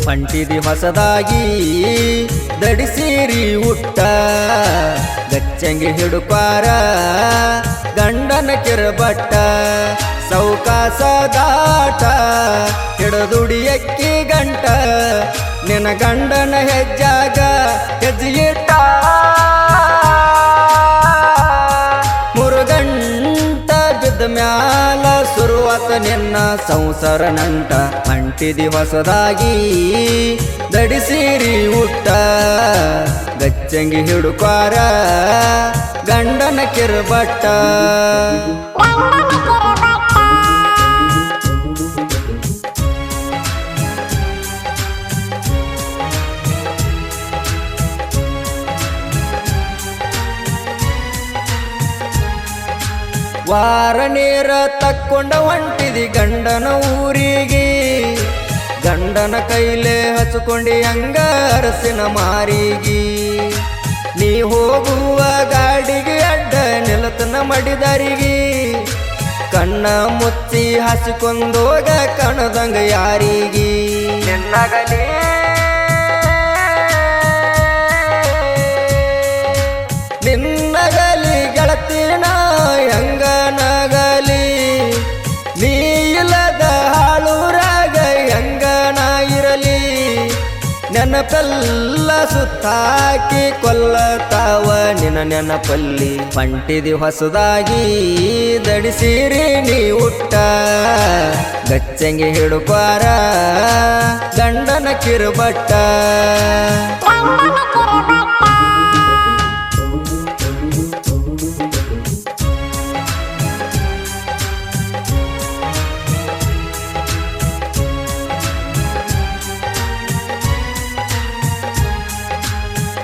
ಹೊಂಟಿದಿ ಹೊಸದಾಗಿ ದಡಿಸೀರಿ ಉಟ್ಟ ಗಚ್ಚಂಗಿ ಹಿಡುಪಾರ ಗಂಡನ ಕಿರಬಟ್ಟ ಸೌಕಾಸ ದಾಟ ಹಿಡದುಡಿಯಕ್ಕಿ ಗಂಟ ನಿನ್ನ ಗಂಡನ ಹೆಜ್ಜಾಗ ಹೆಜ್ಜೆಯಿಟ್ಟ ಮುರುಗಂಟ ಬಿದ್ದ ಮ್ಯಾಲ ಸುರುವತ ನಿನ್ನ ಸಂಸಾರ ನಂಟ ಹೊಂಟಿದಿ ಹೊಸದಾಗಿ ದಡಿಸೀರಿ ಉಟ್ಟ ಗಚ್ಚಂಗಿ ಹಿಡುಕಾರ ಗಂಡನ ಕಿರಬಟ್ಟ ವಾರ ನೇರ ತಕ್ಕೊಂಡ ಹೊಂಟಿದಿ ಗಂಡನ ಊರಿಗೆ ಗಂಡನ ಕೈಲೇ ಹಚ್ಕೊಂಡಿ ಹಂಗ ಅರಸಿನ ಮಾರಿಗೆ ನೀ ಹೋಗುವ ಗಾಡಿಗೆ ಅಡ್ಡ ನಿಲತನ ಮಡಿದಾರಿಗೆ ಕಣ್ಣ ಮುಚ್ಚಿ ಹಸಿಕೊಂಡೋಗ ಕಣದಂಗ ಯಾರಿಗೆ ನಿನ್ನಗಲಿ ನಿನ್ನಗಲಿ ಗೆಳತಿನ ಹೆಂಗ ನಗಲಿ ನೀ ಇಲ್ಲದ ಹಾಳೂರಾಗ ಹೆಂಗ ಇರಲಿ ನೆನಪೆಲ್ಲ ಸುತ್ತಾಕಿ ಕೊಲ್ಲತಾವ ನಿನ್ನ ನೆನಪಲ್ಲಿ ಹೊಂಟಿದಿ ಹೊಸದಾಗಿ ದಡಿಸೀರಿ ನೀ ಉಟ್ಟ ಗಚ್ಚಂಗಿ ಹಿಡುಪಾರ ಗಂಡನ ಕಿರುಬಟ್ಟ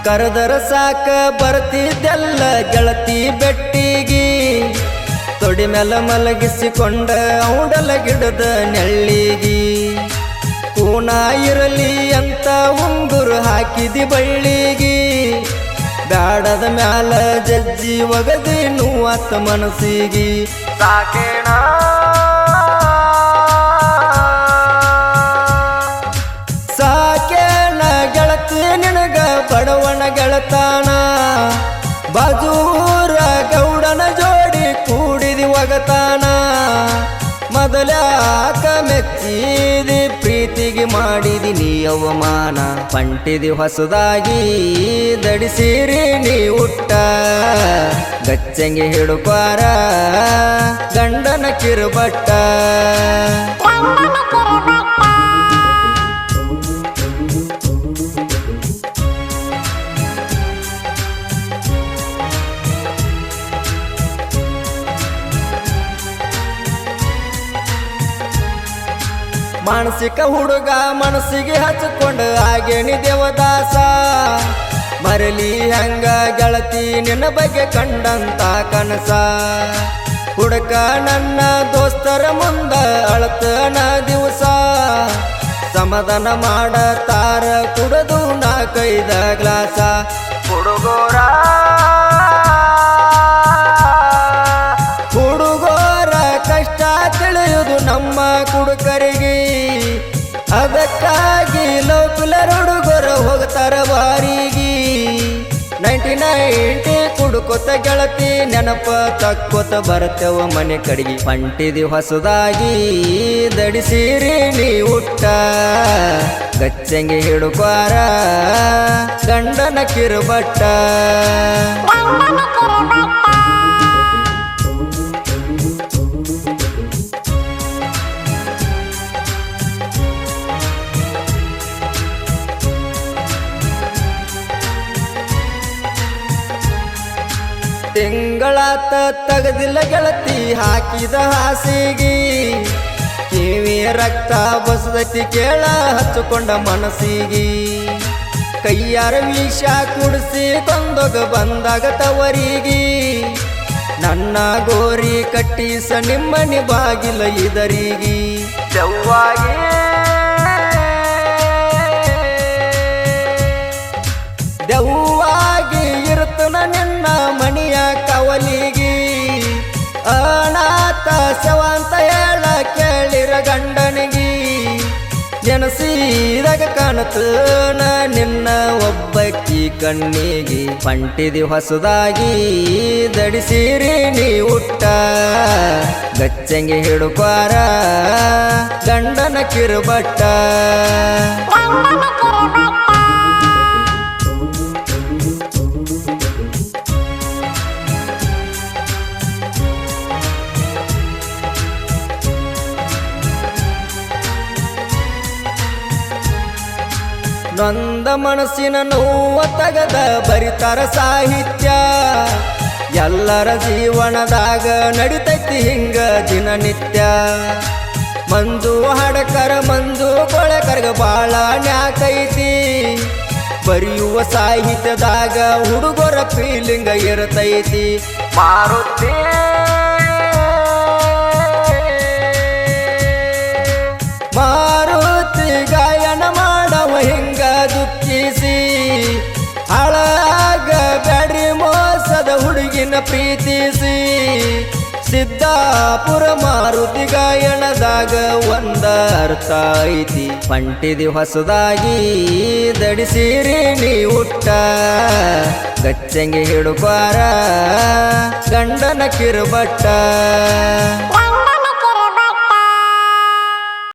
ಕರೆದರ ಸಾಕ ಬರ್ತಿದ್ದೆಲ್ಲ ಗೆಳತಿ ಬೆಟ್ಟಿಗಿ ತೊಡಿ ಮೆಲ ಮಲಗಿಸಿಕೊಂಡ ಔಡಲ ಗಿಡದ ನೆಳ್ಳಿಗಿ ಕೂನ ಇರಲಿ ಅಂತ ಉಂಗುರು ಹಾಕಿದಿ ಬಳ್ಳಿಗಿ ಬ್ಯಾಡದ ಮ್ಯಾಲ ಜಜ್ಜಿ ಒಗದಿ ನೋವಾತ ಮನಸ್ಸಿಗಿ ಸಾಕೇಣ ಸಾಕೇಣ ಗೆಳತಿ ನಿನಗ ಬಡವನ ಗೆಳತಾನ ಬಾಜೂರ ಗೌಡನ ಜೋಡಿ ಕೂಡಿದಿ ಒಗತಾನ ಮೊದಲಾಕ ಮೆಚ್ಚಿದಿ ಪ್ರೀತಿಗೆ ಮಾಡಿದಿ ನೀ ಅವಮಾನ ಹೊಂಟಿದಿ ಹೊಸದಾಗಿ ದಡಿಸೀರಿ ನೀ ಉಟ್ಟ ಗಚ್ಚಂಗಿ ಹಿಡುಪಾರ ಗಂಡನ ಕಿರುಬಟ್ಟ ಮಾನಸಿಕ ಹುಡುಗ ಮನಸ್ಸಿಗೆ ಹಚ್ಚಿಕೊಂಡು ಆಗೇನಿ ದೇವದಾಸ ಮರಲಿ ಹಂಗ ಗೆಳತಿ ನಿನ್ನ ಬಗ್ಗೆ ಕಂಡಂತ ಕನಸ ಹುಡುಕ ನನ್ನ ದೋಸ್ತರ ಮುಂದ ಅಳತನ ದಿವಸ ಸಮಾಧಾನ ಮಾಡತಾರ ಕುಡದು ನಾಲ್ಕೈದ ಗ್ಲಾಸ ಹುಡುಗೋರ ಕಷ್ಟ ತಿಳಿಯುವುದು ನಮ್ಮ ಕುಡುಕರಿಗೆ ಅದಕ್ಕಾಗಿ ಲೋಕಲರ್ ಹುಡುಗರು ಹೋಗ್ತಾರ ಬಾರಿಗೆ 90 ಕುಡುಕೊತ ಗೆಳತಿ ನೆನಪ ತಕ್ಕೋತ ಬರ್ತೇವ ಮನೆ ಕಡೆಗೆ ಹೊಂಟಿದಿ ಹೊಸದಾಗಿ ದಡಿಸೀರಿ ನೀ ಉಟ್ಟ ಗಚ್ಚಂಗಿ ಹಿಡುಪಾರ ಗಂಡನ ಕಿರುಬಟ್ಟ ತಿಂಗಳಾತ ತಗದಿಲ್ಲ ಗೆಳತಿ ಹಾಕಿದ ಹಾಸಿಗೆ ಕಿವಿ ರಕ್ತ ಬಸದತಿ ಕೇಳ ಹಚ್ಚಿಕೊಂಡ ಮನಸ್ಸಿಗೆ ಕೈಯಾರ ವಿಷ ಕುಡಿಸಿ ಕೊಂದೊಗ ಬಂದಾಗ ತವರಿಗೆ ನನ್ನ ಗೋರಿ ಕಟ್ಟಿಸ ನಿಮ್ಮನಿ ಬಾಗಿಲ ಇದರಿಗೆ ಜವ್ವಾಗಿ ದೆವ್ವಾಗಿ ಇರುತ್ತನ ನಿನ್ನ ಮಣಿಯ ಕವಲಿಗೆ ಅನಾಥ ಶವಂತ ಹೇಳ ಕೇಳಿರ ಗಂಡನಿಗೆ ನೆನಸಿದಾಗ ಮನತನ ನಿನ್ನ ಒಬ್ಬಕ್ಕಿ ಕಣ್ಣಿಗೆ ಪಂಟಿದಿ ಹೊಸದಾಗಿ ದಡಿಸಿರಿ ನೀ ಉಟ್ಟ ಗಚ್ಚಂಗಿ ಹಿಡುಕ್ವಾರ ಗಂಡನ ಕಿರುಬಟ್ಟ ನೊಂದ ಮನಸ್ಸಿನ ನೋವ ತಗದ ಬರಿತಾರ ಸಾಹಿತ್ಯ ಎಲ್ಲರ ಜೀವನದಾಗ ನಡಿತೈತಿ ಹಿಂಗ ದಿನನಿತ್ಯ ಮಂಜು ಹಡಕರ ಮಂಜು ಕೊಳಕರ್ಗ ಬಾಳ ನ್ಯಾಕೈತಿ ಬರೆಯುವ ಸಾಹಿತ್ಯದಾಗ ಹುಡುಗರ ಫೀಲಿಂಗ ಇರತೈತಿ ಮಾರುತಿ ಮಾರುತಿ ಗಾಯನ ಮಾಡವ ಹಿಂಗ ದುಃಖಿಸಿ ಹಾಳಾಗ ಬ್ಯಾಡ್ರಿ ಮೋಸದ ಹುಡುಗಿನ ಪ್ರೀತಿಸಿ ಸಿದ್ದಾಪುರ ಮಾರುತಿ ಗಾಯನದಾಗ ಒಂದ ಅರ್ಥ ಐತಿ ಪಂಟಿದಿ ಹೊಸದಾಗಿ ದಡಿಸಿರಿ ನೀ ಉಟ್ಟ ಗಚ್ಚಂಗಿ ಹಿಡುಕ್ವಾರ ಗಂಡನ ಕಿರುಬಟ್ಟ